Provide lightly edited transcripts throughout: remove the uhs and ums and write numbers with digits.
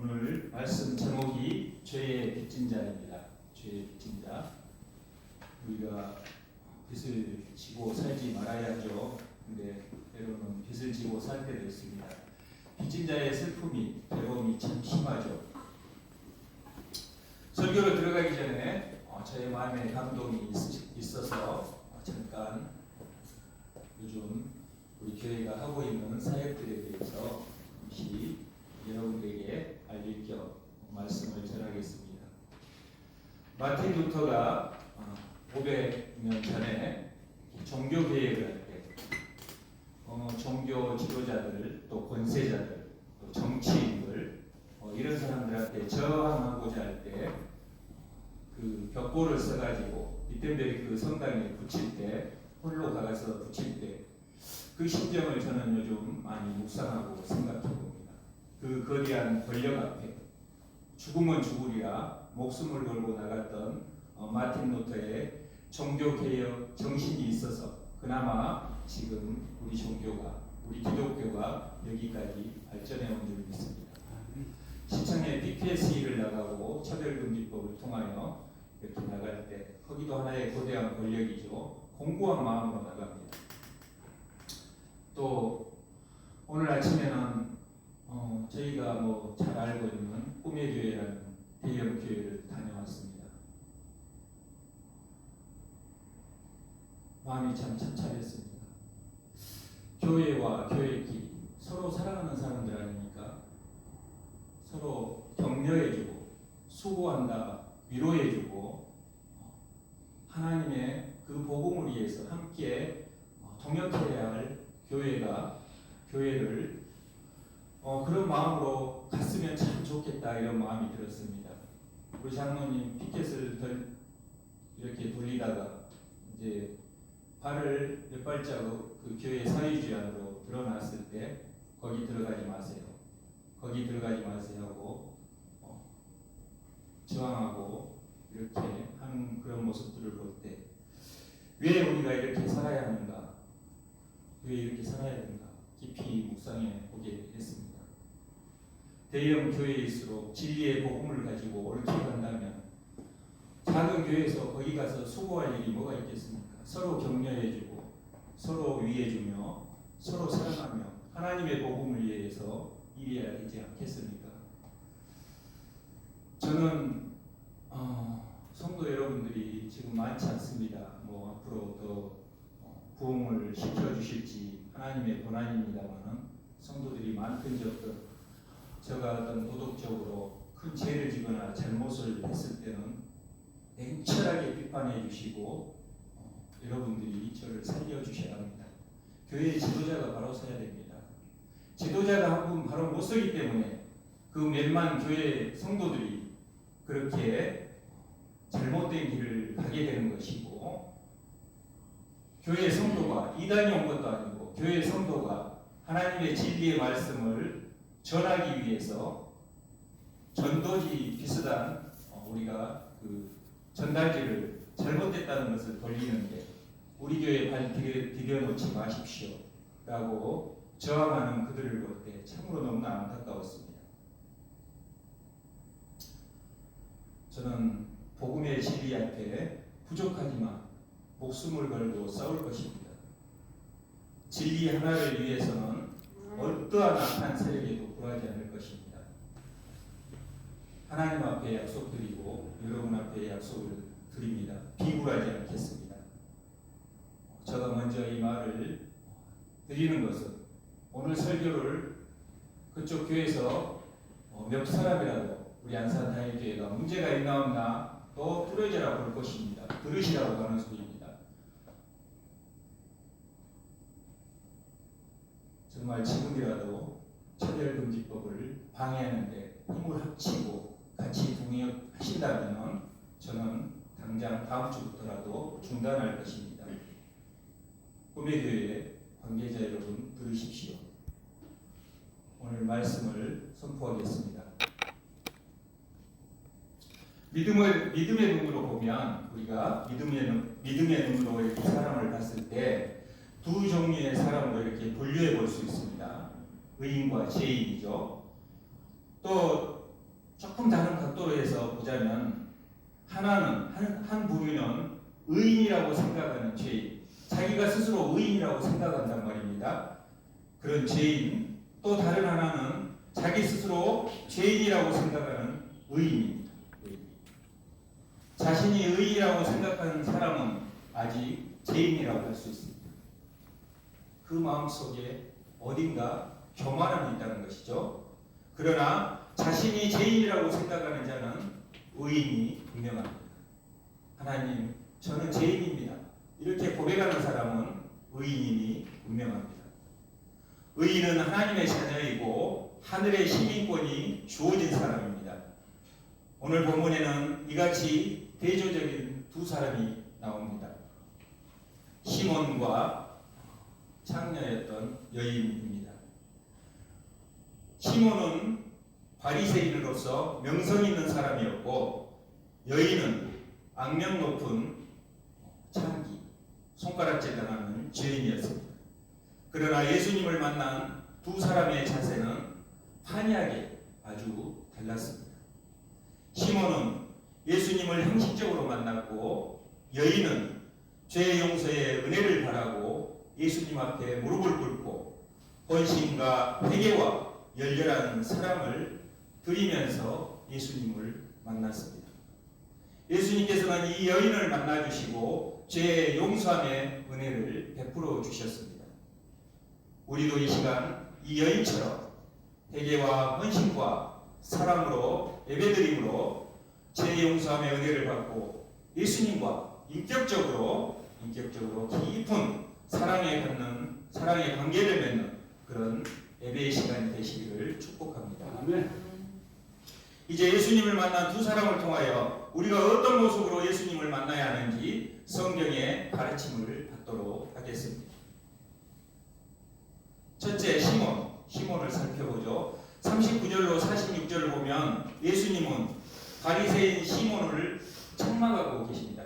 오늘 말씀 제목이 죄의 빚진 자입니다. 죄의 빚진 자. 우리가 빚을 지고 살지 말아야죠. 근데 때로는 빚을 지고 살 때도 있습니다. 빚진 자의 슬픔이, 괴로움이 참 심하죠. 설교로 들어가기 전에 저의 마음에 감동이 있어서 잠깐 요즘 우리 교회가 하고 있는 사역들에 대해서 잠시 여러분들에게 알릴 겸 말씀을 전하겠습니다. 마틴 루터가 500년 전에 종교 개혁을 할 때 종교 지도자들, 또 권세자들, 또 정치인들 이런 사람들한테 저항하고자 할 때 그 벽보를 써가지고 비텐베르크 성당에 붙일 때, 홀로 가서 붙일 때 그 심정을 저는 요즘 많이 묵상하고 생각해 봅니다. 그 거대한 권력 앞에 죽으면 죽으리라 목숨을 걸고 나갔던 마틴 루터의 종교개혁 정신이 있어서 그나마 지금 우리 종교가, 우리 기독교가 여기까지 발전해 온 줄 믿습니다. 시청에 PKS를 나가고 차별금지법을 통하여 이렇게 나갈 때 거기도 하나의 거대한 권력이죠. 공고한 마음으로 나갑니다. 또 오늘 아침에는 저희가 잘 알고 있는 꿈의 교회라는 대형 교회를 다녀왔습니다. 마음이 참 참참했습니다. 교회와 교회끼리 서로 사랑하는 사람들 아닙니까? 서로 격려해주고 수고한다 위로해주고 하나님의 그 복음을 위해서 함께 동역해야 할 교회를 그런 마음으로 갔으면 참 좋겠다 이런 마음이 들었습니다. 우리 장로님 피켓을 이렇게 돌리다가 이제 발을 몇 발자국 그 교회 사회주의 안으로 드러났을 때 거기 들어가지 마세요. 거기 들어가지 마세요 하고 저항하고 이렇게 하는 그런 모습들을 볼 때 왜 우리가 이렇게 살아야 하는가? 왜 이렇게 살아야 되는가? 깊이 묵상해 보게 했습니다. 대형 교회일수록 진리의 복음을 가지고 옳게 간다면 작은 교회에서 거기 가서 수고할 일이 뭐가 있겠습니까? 서로 격려해주고 서로 위해주며 서로 사랑하며 하나님의 복음을 위해서 일해야 되지 않겠습니까? 저는 성도 여러분들이 지금 많지 않습니다. 앞으로 더 부흥을 시켜주실지 하나님의 권한입니다만은 성도들이 많든 적든 제가 어떤 도덕적으로 큰 죄를 지거나 잘못을 했을 때는 냉철하게 비판해 주시고 여러분들이 저를 살려주셔야 합니다. 교회의 지도자가 바로 서야 됩니다. 지도자가 한 분 바로 못 서기 때문에 그 몇만 교회 성도들이 그렇게 잘못된 길을 가게 되는 것이고 교회 성도가 이단이 온 것도 아니고 교회 성도가 하나님의 진리의 말씀을 전하기 위해서 전도지 비슷한 우리가 그 전달지를 잘못됐다는 것을 돌리는데 우리 교회에 발 디뎌놓지 마십시오 라고 저항하는 그들을 볼 때 참으로 너무나 안타까웠습니다. 저는 복음의 진리 앞에 부족하지만 목숨을 걸고 싸울 것입니다. 진리 하나를 위해서는 어떠한 악한 세력에도 굴하지 않을 것입니다. 하나님 앞에 약속드리고 여러분 앞에 약속을 드립니다. 비굴하지 않겠습니다. 제가 먼저 이 말을 드리는 것은 오늘 설교를 그쪽 교회에서 몇 사람이라도 우리 안산다일교회가 문제가 있나 없나 또 뚫어져라 볼 것입니다. 들으시라고 하는 소리입니다. 정말 지금이라도 차별금지법을 방해하는데 힘을 합치고 같이 동의하신다면 저는 당장 다음 주부터라도 중단할 것입니다. 꿈의 교회 관계자 여러분 들으십시오. 오늘 말씀을 선포하겠습니다. 믿음의 눈으로 보면 우리가 믿음의 눈으로 이렇게 사람을 봤을 때 두 종류의 사람으로 이렇게 분류해 볼 수 있습니다. 의인과 죄인이죠. 또 조금 다른 각도로 해서 보자면 하나는 한 부류는 의인이라고 생각하는 죄인, 자기가 스스로 의인이라고 생각한단 말입니다. 그런 죄인, 또 다른 하나는 자기 스스로 죄인이라고 생각하는 의인입니다. 자신이 의인이라고 생각하는 사람은 아직 죄인이라고 할 수 있습니다. 그 마음속에 어딘가 교만함이 있다는 것이죠. 그러나 자신이 죄인이라고 생각하는 자는 의인이 분명합니다. 하나님, 저는 죄인입니다. 이렇게 고백하는 사람은 의인임이 분명합니다. 의인은 하나님의 자녀이고 하늘의 시민권이 주어진 사람입니다. 오늘 본문에는 이같이 대조적인 두 사람이 나옵니다. 시몬과 창녀였던 여인입니다. 시몬은 바리새인으로서 명성 있는 사람이었고, 여인은 악명 높은 창기, 손가락질 당하는 죄인이었습니다. 그러나 예수님을 만난 두 사람의 자세는 판이하게 아주 달랐습니다. 시몬은 예수님을 형식적으로 만났고, 여인은 죄 용서의 은혜를 바라고 예수님 앞에 무릎을 꿇고 헌신과 회개와 열렬한 사랑을 드리면서 예수님을 만났습니다. 예수님께서는 이 여인을 만나주시고 죄 용서함의 은혜를 베풀어 주셨습니다. 우리도 이 시간 이 여인처럼 회개와 헌신과 사랑으로 예배드림으로 죄 용서함의 은혜를 받고 예수님과 인격적으로 깊은 사랑의 관계를 맺는 그런 예배의 시간이 되시기를 축복합니다. 아멘. 이제 예수님을 만난 두 사람을 통하여 우리가 어떤 모습으로 예수님을 만나야 하는지 성경의 가르침을 받도록 하겠습니다. 첫째, 시몬을 살펴보죠. 39절로 46절을 보면 예수님은 바리새인 시몬을 책망하고 계십니다.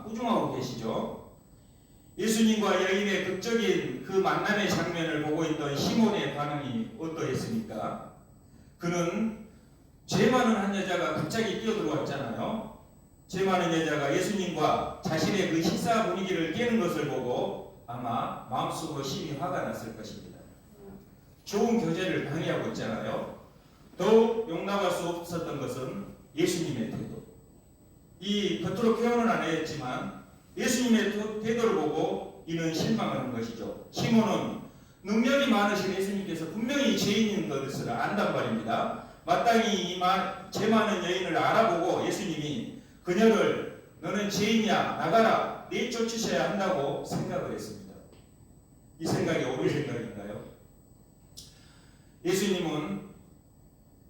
꾸중하고 계시죠. 예수님과 여인의 극적인 그 만남의 장면을 보고 있던 시몬의 반응이 어떠했습니까? 그는 죄 많은 한 여자가 갑자기 뛰어들어왔잖아요. 죄 많은 여자가 예수님과 자신의 그 식사 분위기를 깨는 것을 보고 아마 마음속으로 심히 화가 났을 것입니다. 좋은 교제를 방해하고 있잖아요. 더욱 용납할 수 없었던 것은 예수님의 태도. 이 겉으로 표현은 안 했지만 예수님의 태도를 보고 이는 실망을 한 것이죠. 시몬은 능력이 많으신 예수님께서 분명히 죄인인 것을 안단 말입니다. 마땅히 이 죄 많은 여인을 알아보고 예수님이 그녀를 너는 죄인이야 나가라 내쫓으셔야 한다고 생각을 했습니다. 이 생각이 옳은 생각인가요? 예수님은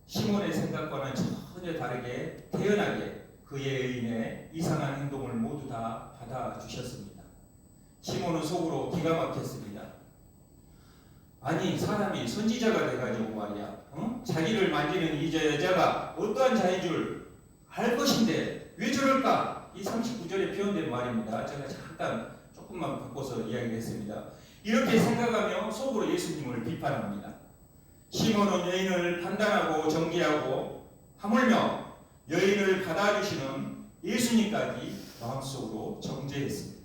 시몬의 생각과는 전혀 다르게 태연하게 그의 의인의 이상한 행동을 모두 다 받아주셨습니다. 시몬은 속으로 기가 막혔습니다. 아니 사람이 선지자가 돼가지고 말이야 자기를 만지는 이 여자가 어떠한 자인 줄 알 것인데 왜 저럴까? 이 39절에 표현된 말입니다. 제가 잠깐 조금만 바꿔서 이야기를 했습니다. 이렇게 생각하며 속으로 예수님을 비판합니다. 시몬은 여인을 판단하고 정죄하고 하물며 여인을 받아주시는 예수님까지 마음속으로 정죄했습니다.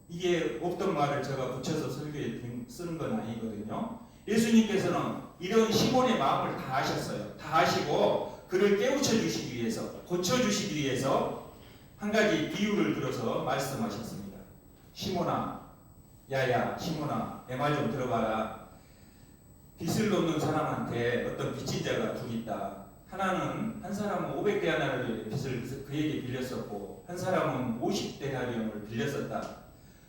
이게 없던 말을 제가 붙여서 설교에 쓰는 건 아니거든요. 예수님께서는 이런 시몬의 마음을 다 아셨어요. 다 아시고 그를 깨우쳐 주시기 위해서, 고쳐 주시기 위해서 한 가지 비유를 들어서 말씀하셨습니다. 시몬아, 야야, 시몬아, 내 말 좀 들어봐라. 빚을 놓는 사람한테 어떤 빚진 자가 둘 있다. 하나는 한 사람은 500데나리온의 빚을 그에게 빌렸었고 한 사람은 50데나리온을 빌렸었다.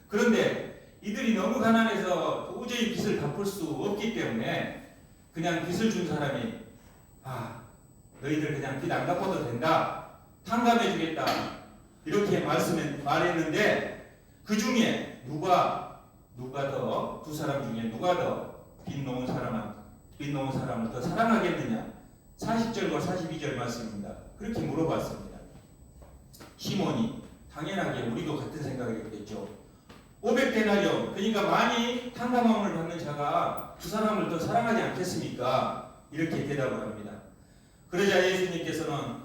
그런데 이들이 너무 가난해서 도저히 빚을 갚을 수 없기 때문에 그냥 빚을 준 사람이 너희들 그냥 빚 안 갚아도 된다. 탕감해 주겠다. 이렇게 말했는데 그 중에 누가 더 두 사람 중에 누가 더 빚 놓은 사람을 더 사랑하겠느냐? 40절과 42절 말씀입니다. 그렇게 물어봤습니다. 시몬이 당연하게 우리도 같은 생각을 했겠죠. 500데나리온 그러니까 많이 탕감함을 받는 자가 두 사람을 더 사랑하지 않겠습니까? 이렇게 대답을 합니다. 그러자 예수님께서는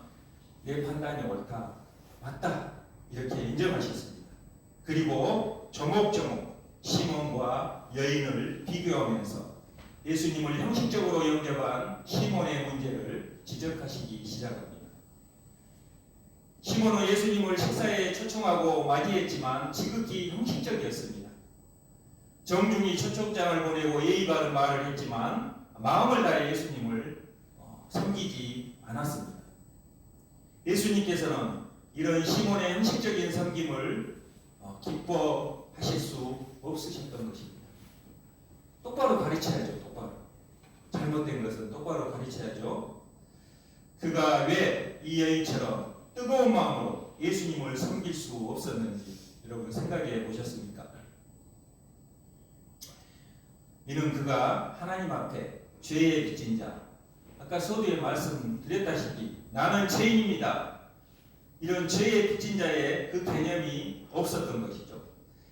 내 판단이 옳다, 맞다 이렇게 인정하셨습니다. 그리고 조목조목 시몬과 여인을 비교하면서 예수님을 형식적으로 영접한 시몬의 문제를 지적하시기 시작합니다. 시몬은 예수님을 식사에 초청하고 맞이했지만 지극히 형식적이었습니다. 정중히 초청장을 보내고 예의 바른 말을 했지만 마음을 다해 예수님을 섬기지 않았습니다. 예수님께서는 이런 시몬의 형식적인 섬김을 기뻐하실 수 없으셨던 것입니다. 똑바로 가르쳐야죠. 똑바로. 잘못된 것은 똑바로 가르쳐야죠. 그가 왜 이 여인처럼 뜨거운 마음으로 예수님을 섬길 수 없었는지 여러분 생각해 보셨습니까? 이는 그가 하나님 앞에 죄의 빚진 자, 아까 서두에 말씀드렸다시피 나는 죄인입니다. 이런 죄의 빚진 자의 그 개념이 없었던 것이죠.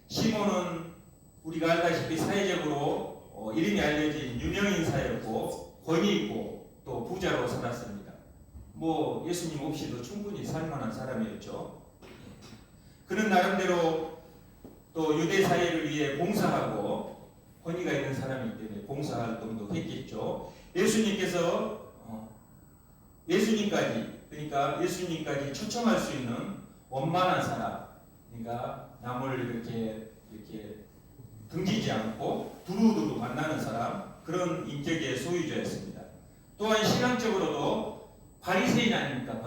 시몬은 우리가 알다시피 사회적으로 이름이 알려진 유명인사였고 권위 있고 또 부자로 살았습니다. 뭐 예수님 없이도 충분히 살만한 사람이었죠. 그는 나름대로 또 유대 사회를 위해 봉사하고 권위가 있는 사람이기 때문에 봉사활동도 했겠죠. 예수님까지 초청할 수 있는 원만한 사람, 그러니까 남을 이렇게 등지지 않고 두루두루 만나는 사람, 그런 인격의 소유자였습니다. 또한 신앙적으로도 바리새인 아닙니까?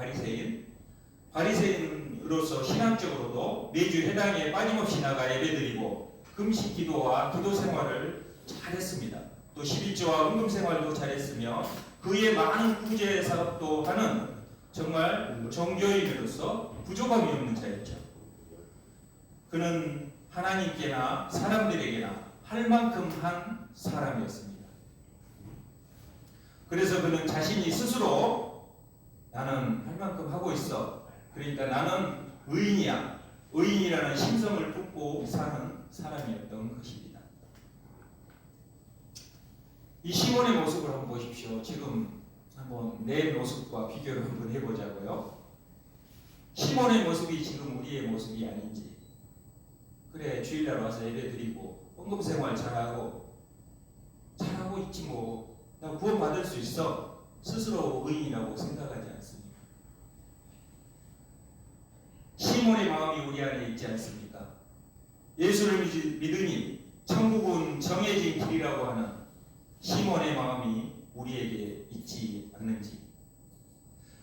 바리새인으로서 신앙적으로도 매주 회당에 빠짐없이 나가 예배드리고 금식 기도와 기도 생활을 잘했습니다. 또 11조와 은금 생활도 잘했으며 그의 많은 구제 사업도 하는 정말 종교인으로서 부족함이 없는 자였죠. 그는 하나님께나 사람들에게나 할 만큼 한 사람이었습니다. 그래서 그는 자신이 스스로 나는 할 만큼 하고 있어. 그러니까 나는 의인이야. 의인이라는 심성을 품고 사는 사람이었던 것입니다. 이 시몬의 모습을 한번 보십시오. 지금 한번 내 모습과 비교를 한번 해보자고요. 시몬의 모습이 지금 우리의 모습이 아닌지. 그래, 주일날 와서 예배드리고 헌금생활 잘하고 있지 뭐. 나 구원받을 수 있어. 스스로 의인이라고 생각하지 않습니다. 시몬의 마음이 우리 안에 있지 않습니까? 예수를 믿으니 천국은 정해진 길이라고 하는 시몬의 마음이 우리에게 있지 않는지.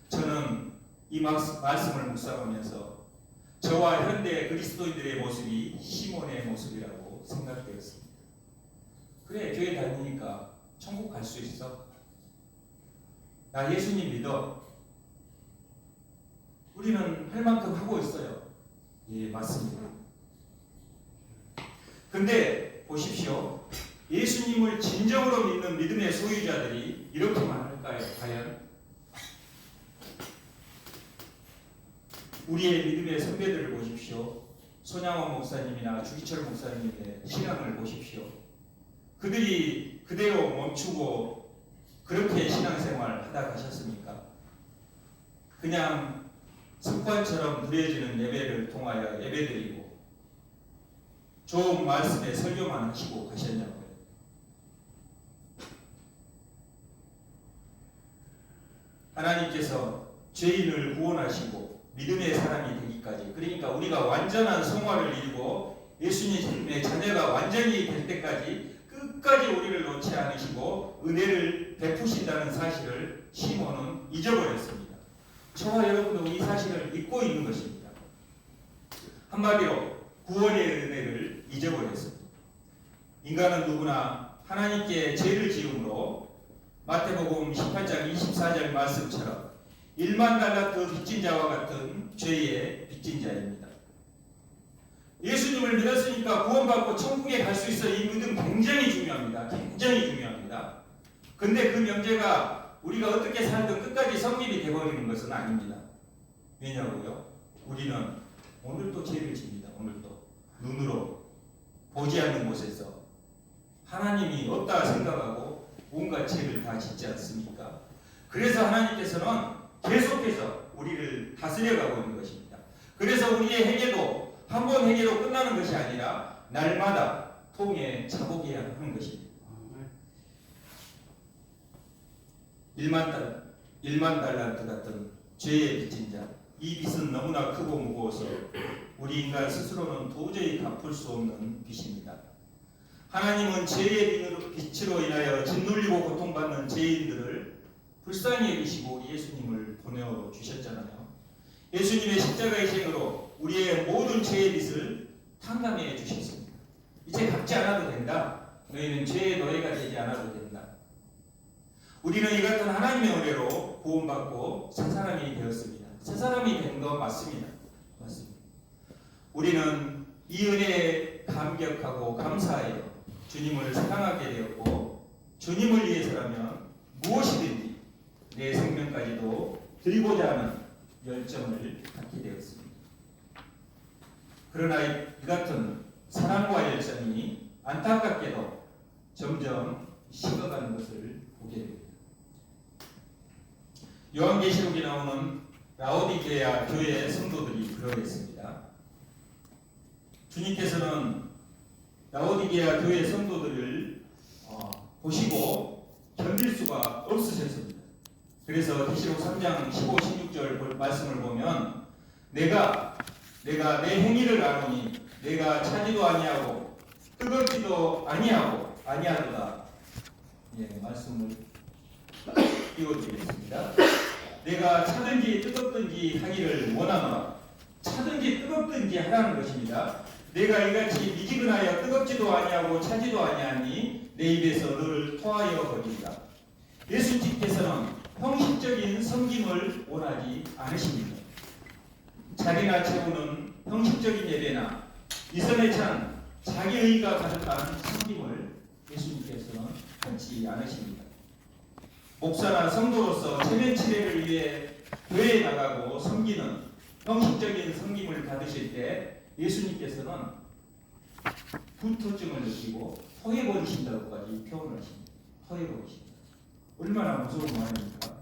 저는 이 말씀을 묵상하면서 저와 현대 그리스도인들의 모습이 시몬의 모습이라고 생각되었습니다. 그래, 교회 다니니까 천국 갈 수 있어. 나 예수님 믿어. 우리는 할 만큼 하고 있어요. 예, 맞습니다. 근데 보십시오. 예수님을 진정으로 믿는 믿음의 소유자들이 이렇게만 할까요? 과연? 우리의 믿음의 선배들을 보십시오. 손양원 목사님이나 주기철 목사님의 신앙을 보십시오. 그들이 그대로 멈추고 그렇게 신앙생활 하다 가셨습니까? 그냥 습관처럼 누려지는 예배를 통하여 예배드리고 좋은 말씀에 설교만 하시고 가셨냐고요. 하나님께서 죄인을 구원하시고 믿음의 사람이 되기까지, 그러니까 우리가 완전한 성화를 이루고 예수님의 자녀가 완전히 될 때까지 끝까지 우리를 놓지 않으시고 은혜를 베푸신다는 사실을 시몬은 잊어버렸습니다. 저와 여러분도 이 사실을 잊고 있는 것입니다. 한마디로 구원의 은혜를 잊어버렸습니다. 인간은 누구나 하나님께 죄를 지음으로 마태복음 18장 24절 말씀처럼 1만 달란트 빚진 자와 같은 죄의 빚진 자입니다. 예수님을 믿었으니까 구원받고 천국에 갈 수 있어. 이 믿음 굉장히 중요합니다. 굉장히 중요합니다. 근데 그 명제가 우리가 어떻게 살든 끝까지 성립이 되어버리는 것은 아닙니다. 왜냐고요? 우리는 오늘도 죄를 집니다. 오늘도 눈으로 보지 않는 곳에서 하나님이 없다 생각하고 온갖 죄를 다 짓지 않습니까? 그래서 하나님께서는 계속해서 우리를 다스려가고 있는 것입니다. 그래서 우리의 행위도 한 번 행위로 끝나는 것이 아니라 날마다 통에 자복해야 하는 것입니다. 1만 달란트 같은 죄의 빚진 자, 이 빚은 너무나 크고 무거워서 우리 인간 스스로는 도저히 갚을 수 없는 빚입니다. 하나님은 죄의 빚으로 인하여 짓눌리고 고통받는 죄인들을 불쌍히 여기시고 우리 예수님을 보내주셨잖아요. 예수님의 십자가의 생으로 우리의 모든 죄의 빚을 탕감해 주셨습니다. 이제 갚지 않아도 된다. 너희는 죄의 노예가 되지 않아도 된다. 우리는 이 같은 하나님의 은혜로 구원받고 새 사람이 되었습니다. 새 사람이 된 거 맞습니다. 맞습니다. 우리는 이 은혜에 감격하고 감사하여 주님을 사랑하게 되었고 주님을 위해서라면 무엇이든지 내 생명까지도 드리고자 하는 열정을 갖게 되었습니다. 그러나 이 같은 사랑과 열정이 안타깝게도 점점 식어가는 것을 보게 됩니다. 요한계시록에 나오는 라오디게아 교회의 성도들이 그러했습니다. 주님께서는 라오디게아 교회 성도들을 보시고 견딜 수가 없으셨습니다. 그래서 계시록 3장 15, 16절 말씀을 보면 내가 내 행위를 아노니 내가 차지도 아니하고 뜨겁지도 아니하도다. 예, 말씀을 띄워드리겠습니다. 내가 차든지 뜨겁든지 하기를 원하노라. 차든지 뜨겁든지 하라는 것입니다. 내가 이같이 미지근하여 뜨겁지도 아니하고 차지도 아니하니 내 입에서 너를 토하여 버린다. 예수님께서는 형식적인 섬김을 원하지 않으십니다. 자리나 채우는 형식적인 예배나 이선에 찬 자기의가 가득한 섬김을 예수님께서는 하지 않으십니다. 목사나 성도로서 체면 치레를 위해 교회에 나가고 섬기는 형식적인 섬김을 받으실 때 예수님께서는 분토증을 느끼고 토해버리신다고까지 표현을 하십니다. 토해버리신다. 얼마나 무서운 말입니까?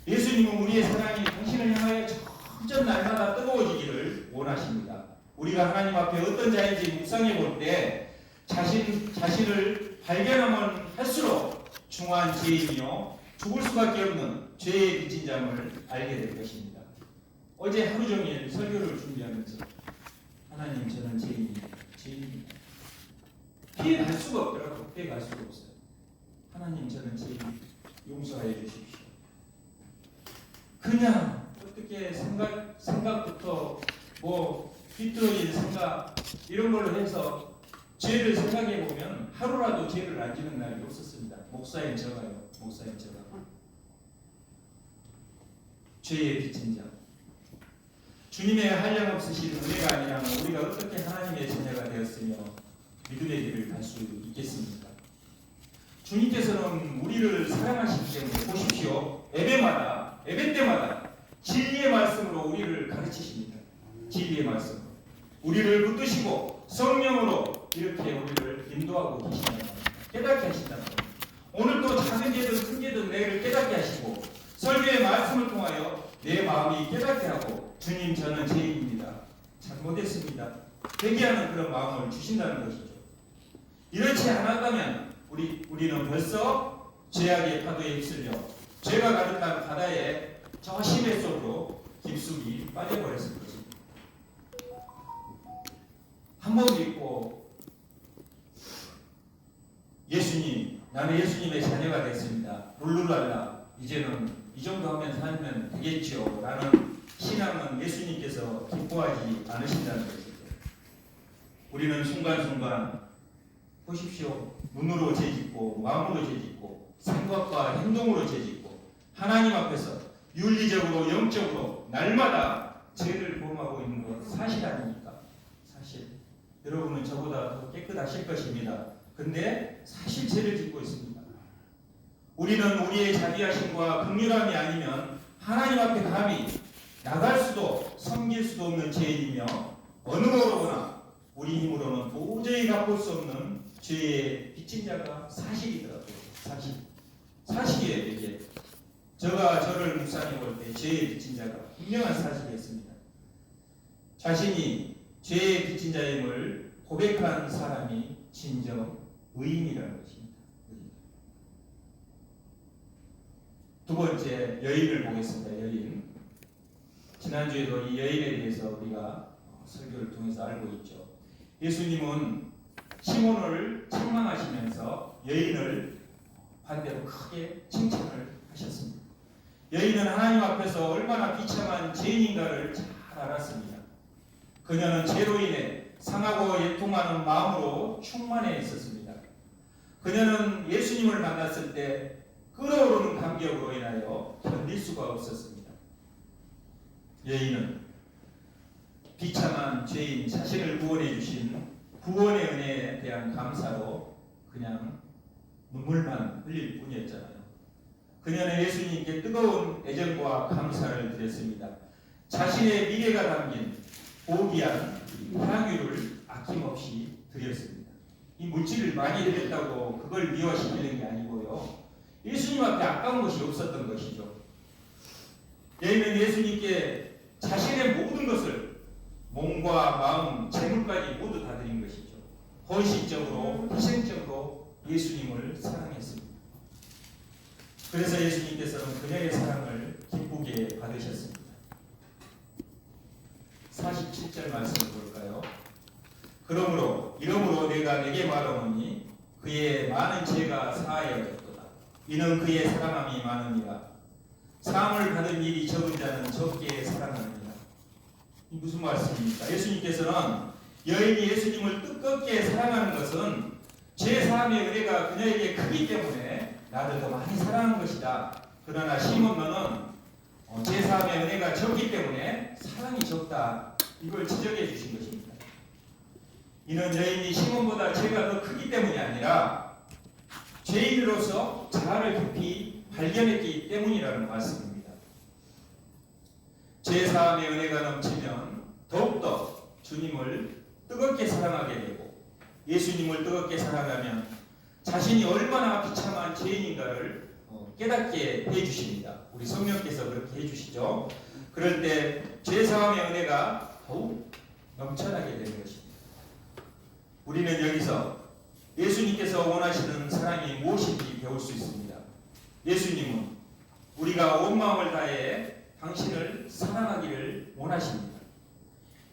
예수님은 우리의 사랑이 당신을 향하여 점점 날마다 뜨거워지기를 원하십니다. 우리가 하나님 앞에 어떤 자인지 묵상해 볼 때 자신을 발견하면 할수록 중한 죄이며 죽을 수밖에 없는 죄의 빚진 자임을 알게 될 것입니다. 어제 하루 종일 설교를 준비하면서 하나님 저는 죄인입니다. 피해갈 수가 없더라고요. 피해갈 수가 없어요. 하나님 저는 죄인 용서해 주십시오. 그냥 어떻게 생각부터 비뚤어진 생각 이런 걸로 해서 죄를 생각해 보면 하루라도 죄를 안 지는 날이 없었습니다. 목사인 제가요. 죄의 빚진 자. 주님의 한량없으신 은혜가 아니라면 우리가 어떻게 하나님의 자녀가 되었으며 믿음의 길을 갈 수 있겠습니까? 주님께서는 우리를 사랑하시기 때문에 보십시오. 예배 때마다 진리의 말씀으로 우리를 가르치십니다. 진리의 말씀. 우리를 붙드시고 성령으로 이렇게 우리를 인도하고 계신다. 깨닫게 하신다. 오늘도 작은 죄든 큰 죄든 내를 깨닫게 하시고 설교의 말씀을 통하여 내 마음이 깨닫게 하고 주님 저는 죄인입니다. 잘못했습니다. 회개하는 그런 마음을 주신다는 것이죠. 이렇지 않았다면 우리는 벌써 죄악의 파도에 휩쓸려 죄가 가득한 바다에 저 심해 속으로 깊숙이 빠져버렸을 것입니다. 한 번 믿고 예수님, 나는 예수님의 자녀가 됐습니다. 룰루랄라, 이제는 이 정도 하면 살면 되겠죠. 라는 신앙은 예수님께서 기뻐하지 않으신다는 것이죠. 우리는 순간순간 보십시오. 눈으로 죄짓고 마음으로 죄짓고 생각과 행동으로 죄짓고 하나님 앞에서 윤리적으로 영적으로 날마다 죄를 범하고 있는 것 사실 아닙니까? 사실. 여러분은 저보다 더 깨끗하실 것입니다. 근데 사실 죄를 짓고 있습니다. 우리는 우리의 자비하심과 긍휼함이 아니면 하나님 앞에 감히 나갈 수도 섬길 수도 없는 죄인이며 어느 거로나 우리 힘으로는 도저히 갚을 수 없는 죄의 빚진 자가 사실이더라고요. 사실이에요. 이게 저를 묵상해 볼 때 죄의 빚진 자가 분명한 사실이었습니다. 자신이 죄의 빚진 자임을 고백한 사람이 진정 의인이라는 것입니다. 두 번째, 여인을 보겠습니다. 여인. 지난주에도 이 여인에 대해서 우리가 설교를 통해서 알고 있죠. 예수님은 시몬을 책망하시면서 여인을 반대로 크게 칭찬을 하셨습니다. 여인은 하나님 앞에서 얼마나 비참한 죄인인가를 잘 알았습니다. 그녀는 죄로 인해 상하고 애통하는 마음으로 충만해 있었습니다. 그녀는 예수님을 만났을 때 끓어오르는 감격으로 인하여 견딜 수가 없었습니다. 여인은 비참한 죄인 자신을 구원해 주신 구원의 은혜에 대한 감사로 그냥 눈물만 흘릴 뿐이었잖아요. 그녀는 예수님께 뜨거운 애정과 감사를 드렸습니다. 자신의 미래가 담긴 고귀한 향유를 아낌없이 드렸습니다. 이 물질을 많이 드렸다고 그걸 미화시키는 게 아니고요. 예수님 앞에 아까운 것이 없었던 것이죠. 여인은 예수님께 자신의 모든 것을 몸과 마음, 재물까지 모두 다 드린 것이죠. 헌신적으로, 희생적으로 예수님을 사랑했습니다. 그래서 예수님께서는 그녀의 사랑을 기쁘게 받으셨습니다. 47절 말씀을 볼까요? 그러므로 이러므로 내가 내게 말하노니 그의 많은 죄가 사하여졌도다. 이는 그의 사랑함이 많으니라. 사함을 받은 일이 적은 자는 적게 사랑하느니라. 이 무슨 말씀입니까? 예수님께서는 여인이 예수님을 뜻깊게 사랑하는 것은 죄 사함의 은혜가 그녀에게 크기 때문에 나를 더 많이 사랑한 것이다. 그러나 시몬 너는 죄 사함의 은혜가 적기 때문에 사랑이 적다. 이걸 지적해 주신 것입니다. 이는 여인이 시몬보다 죄가 더 크기 때문이 아니라 죄인으로서 자아를 깊이 발견했기 때문이라는 말씀입니다. 죄 사함의 은혜가 넘치면 더욱더 주님을 뜨겁게 사랑하게 되고 예수님을 뜨겁게 사랑하면 자신이 얼마나 비참한 죄인인가를 깨닫게 해주십니다. 우리 성령께서 그렇게 해주시죠. 그럴 때 죄사함의 은혜가 더욱 넘쳐나게 되는 것입니다. 우리는 여기서 예수님께서 원하시는 사랑이 무엇인지 배울 수 있습니다. 예수님은 우리가 온 마음을 다해 당신을 사랑하기를 원하십니다.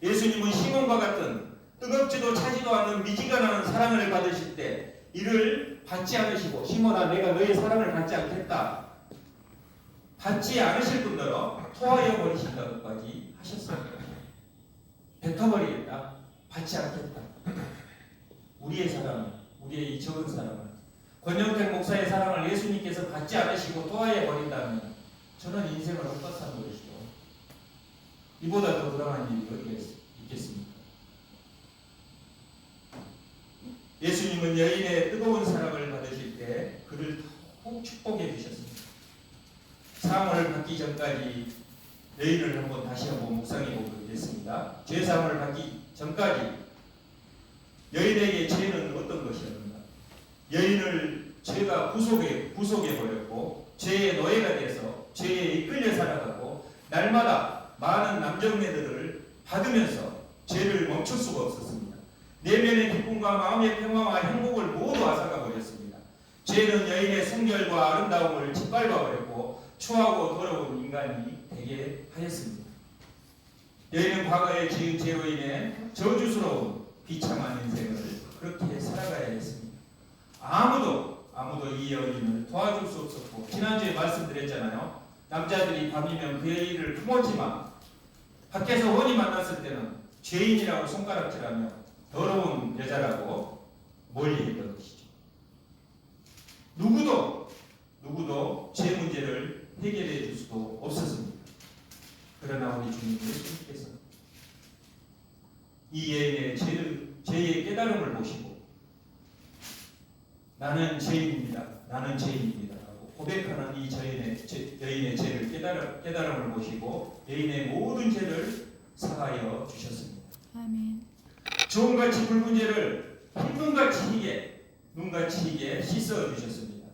예수님은 시몬과 같은 뜨겁지도 차지도 않는 미지근한 사랑을 받으실 때 이를 받지 않으시고 시몬아 내가 너의 사랑을 받지 않겠다. 받지 않으실 분들은 토하여 버리신다고까지 하셨습니다. 뱉어버리겠다. 받지 않겠다. 우리의 사랑을, 우리의 이 적은 사랑을, 권영택 목사의 사랑을 예수님께서 받지 않으시고 토하여 버린다면 저는 인생을 헛것한 것이죠. 이보다 더 불안한 일이 있겠습니까? 예수님은 여인의 뜨거운 사랑을 받으실 때 그를 더욱 축복해 주셨습니다. 사함을 받기 전까지 여인을 다시 한번 묵상해 보겠습니다. 죄사함을 받기 전까지 여인에게 죄는 어떤 것이었는가? 여인을 죄가 구속해 버렸고 죄의 노예가 돼서 죄에 이끌려 살아가고 날마다 많은 남정네들을 받으면서 죄를 멈출 수가 없었습니다. 내면의 기쁨과 마음의 평화와 행복을 모두 앗아가 버렸습니다. 죄는 여인의 순결과 아름다움을 짓밟아 버렸고 추하고 더러운 인간이 되게 하였습니다. 여인은 과거에 지은 죄로 인해 저주스러운 비참한 인생을 그렇게 살아가야 했습니다. 아무도 이 여인을 도와줄 수 없었고 지난주에 말씀드렸잖아요. 남자들이 밤이면 그 여인을 품었지만 밖에서 훤히 만났을 때는 죄인이라고 손가락질하며 더러운 여자라고 멀리했던 것이죠. 누구도 죄 문제를 해결해 줄 수도 없었습니다. 그러나 우리 주님 예수님께서 이 여인의 죄의 깨달음을 보시고 나는 죄인입니다 라고 고백하는 이 여인의 죄를 깨달음을 보시고 여인의 모든 죄를 사하여 주셨습니다. 아멘. 주홍같이 붉은 죄를 흰금같이 희게 눈같이 희게 씻어 주셨습니다.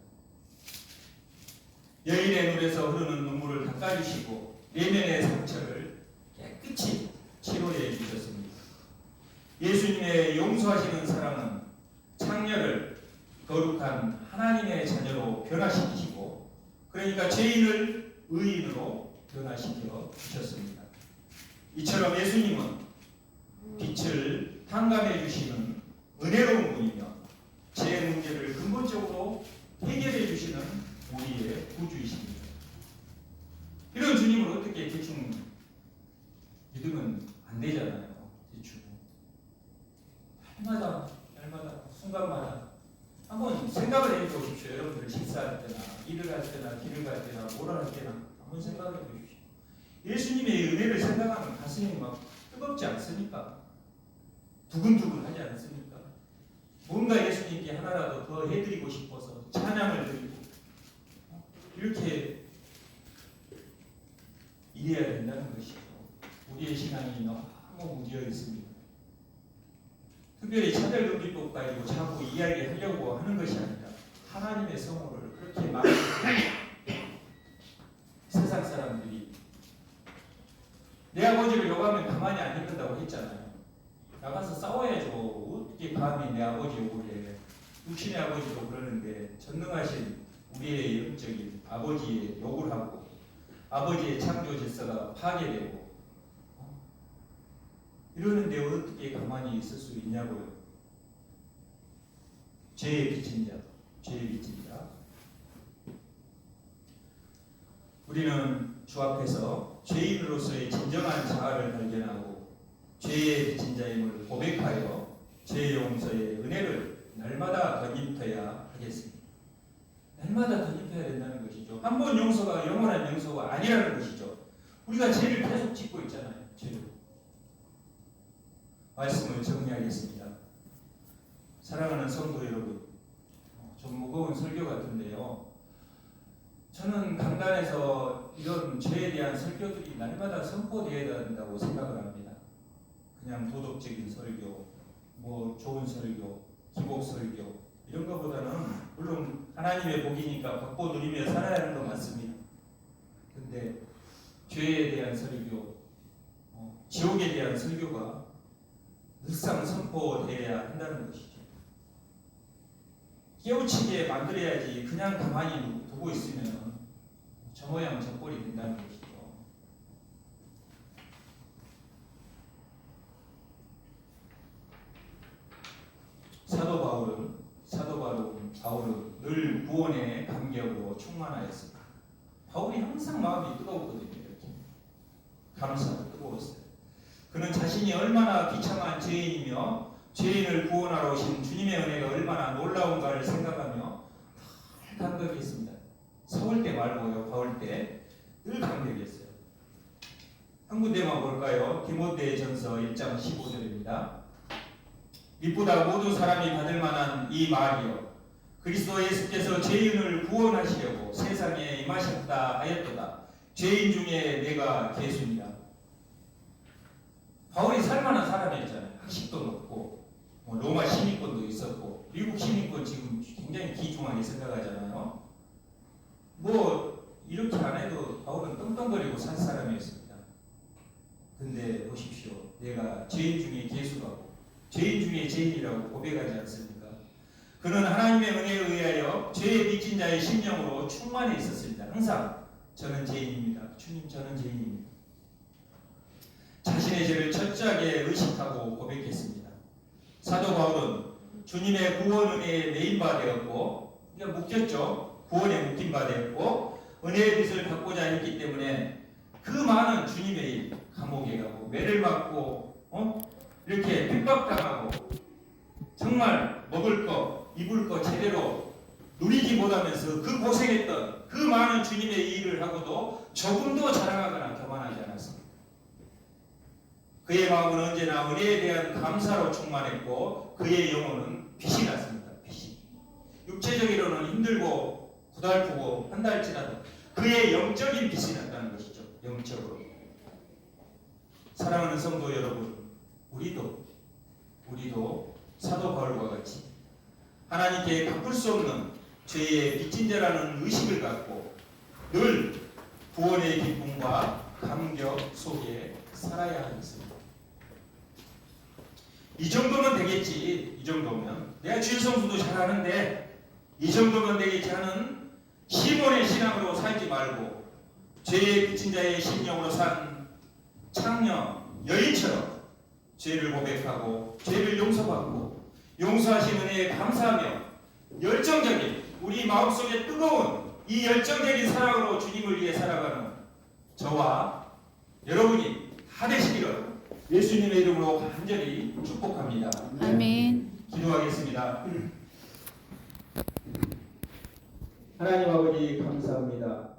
여인의 눈에서 흐르는 눈물을 닦아주시고 내면의 상처를 깨끗이 치료해 주셨습니다. 예수님의 용서하시는 사랑은 창녀를 거룩한 하나님의 자녀로 변화시키시고, 그러니까 죄인을 의인으로 변화시켜 주셨습니다. 이처럼 예수님은 빛을 탕감해 주시는 은혜로운 분이며 죄 문제를 근본적으로 해결해 주시는 우리의 구주이십니다. 이런 주님을 어떻게 대충 믿으면 안 되잖아요. 대충 날마다 순간마다 한번 생각을 해 보십시오. 여러분들 식사할 때나 일을 할 때나 길을 갈 때나 뭘 할 때나 한번 생각해 보십시오. 예수님의 은혜를 생각하면 가슴이 막 뜨겁지 않습니까? 두근두근 하지 않습니까? 뭔가 예수님께 하나라도 더 해드리고 싶어서 찬양을 드리고 이렇게 이래야 된다는 것이죠. 우리의 신앙이 너무 무디어 있습니다. 특별히 차별금지법 가지고 자꾸 이야기하려고 하는 것이 아니라 하나님의 성호를 그렇게 많이 세상 사람들이 내 아버지를 욕하면 가만히 안 있는다고 했잖아요. 나가서 싸워야죠. 어떻게 감히 내 아버지 욕을 해. 육신의 아버지도 그러는데 전능하신 우리의 영적인 아버지의 욕을 하고 아버지의 창조 질서가 파괴되고 이러는데 어떻게 가만히 있을 수 있냐고요. 죄의 빚진 자, 죄의 빚진 자. 우리는 주 앞에서 죄인으로서의 진정한 자아를 발견하고 죄의 빚진 자임을 고백하여 죄 용서의 은혜를 날마다 덧입혀야 하겠습니다. 날마다 덧입혀야 된다는 것이죠. 한 번 용서가 영원한 용서가 아니라는 것이죠. 우리가 죄를 계속 짓고 있잖아요. 죄를. 말씀을 정리하겠습니다. 사랑하는 성도 여러분, 좀 무거운 설교 같은데요. 저는 강단에서 이런 죄에 대한 설교들이 날마다 선포되어야 된다고 생각을 합니다. 그냥 도덕적인 설교, 뭐 좋은 설교, 기복 설교 이런 것보다는 물론 하나님의 복이니까 받고 누리며 살아야 하는 건 맞습니다. 근데 죄에 대한 설교, 지옥에 대한 설교가 늘상 선포되어야 한다는 것이죠. 깨우치게 만들어야지 그냥 가만히 두고 있으면 저 모양 저 꼴이 된다는 것이죠. 사도 바울은 늘 구원의 감격으로 충만하였습니다. 바울이 항상 마음이 뜨거웠거든요. 이렇게 감사로 뜨거웠어요. 그는 자신이 얼마나 비참한 죄인이며 죄인을 구원하러 오신 주님의 은혜가 얼마나 놀라운가를 생각하며 늘 감격했습니다. 서울 때 말고요, 바울 때 늘 감격했어요. 한 군데만 볼까요? 디모데전서 1장 15절입니다. 이보다 모든 사람이 받을 만한 이 말이요, 그리스도 예수께서 죄인을 구원하시려고 세상에 임하셨다 하였도다. 죄인 중에 내가 괴수니라. 바울이 살만한 사람이었잖아요. 학식도 높고 로마 시민권도 있었고 미국 시민권 지금 굉장히 귀중하게 생각하잖아요. 뭐 이렇게 안 해도 바울은 떵떵거리고 산 사람이었습니다. 근데 보십시오. 내가 죄인 중에 괴수라고, 죄인 중에 죄인이라고 고백하지 않습니까? 그는 하나님의 은혜에 의하여 죄의 빚진 자의 심령으로 충만해 있었습니다. 항상 저는 죄인입니다. 주님, 저는 죄인입니다. 자신의 죄를 철저하게 의식하고 고백했습니다. 사도 바울은 주님의 구원 은혜에 매인 바 되었고, 그러니까 묶였죠. 구원에 묶인 바 되었고, 은혜의 빚을 갚고자 했기 때문에 그 많은 주님의 일, 감옥에 가고 매를 맞고 이렇게 핍박당하고 정말 먹을 거 입을 거 제대로 누리지 못하면서 그 고생했던 그 많은 주님의 일을 하고도 조금도 자랑하거나 교만하지 않았습니다. 그의 마음은 언제나 은혜에 대한 감사로 충만했고 그의 영혼은 빛이 났습니다. 빛이. 육체적으로는 힘들고 고달프고 한달지나도 그의 영적인 빛이 났다는 것이죠. 영적으로. 사랑하는 성도 여러분, 우리도 사도 바울과 같이 하나님께 갚을 수 없는 죄의 빚진 자라는 의식을 갖고 늘 구원의 기쁨과 감격 속에 살아야 하겠습니다. 이 정도면 되겠지. 이 정도면 내가 주일 성수도 잘하는데 이 정도면 되겠지 하는 시몬의 신앙으로 살지 말고 죄의 빚진 자의 심령으로 산 창녀 여인처럼 죄를 고백하고 죄를 용서받고 용서하신 은혜에 감사하며 열정적인 우리 마음속에 뜨거운 이 열정적인 사랑으로 주님을 위해 살아가는 저와 여러분이 다 되시기를 예수님의 이름으로 간절히 축복합니다. 아멘. 기도하겠습니다. 하나님 아버지 감사합니다.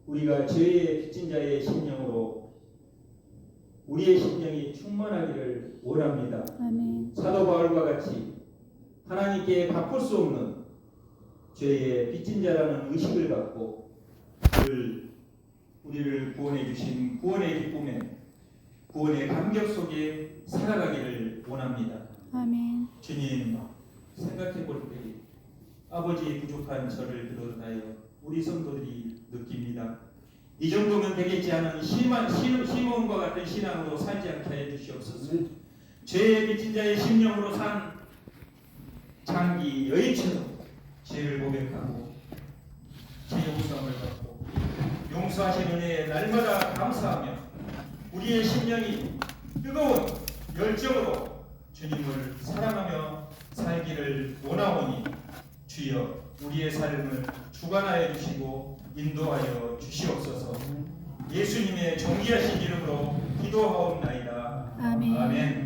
우리가 죄의 빚진 자의 심령으로 우리의 심령이 충만하기를 원합니다. 아멘. 사도 바울과 같이 하나님께 갚을 수 없는 죄의 빚진 자라는 의식을 갖고 늘 우리를 구원해 주신 구원의 기쁨에 구원의 감격 속에 살아가기를 원합니다. 아멘. 주님, 생각해 볼 때 아버지의 부족한 저를 비롯하여 우리 성도들이 느낍니다. 이 정도면 되겠지 하는 시몬과 같은 신앙으로 살지 않게 해 주시옵소서. 죄의 빚진 자의 심령으로 산 장기 여인처럼 죄를 고백하고 죄 용서함을 받고 용서하신 은혜에 날마다 감사하며 우리의 심령이 뜨거운 열정으로 주님을 사랑하며 살기를 원하오니 주여 우리의 삶을 주관하여 주시고 인도하여 주시옵소서. 예수님의 존귀하신 이름으로 기도하옵나이다. 아멘. 아멘.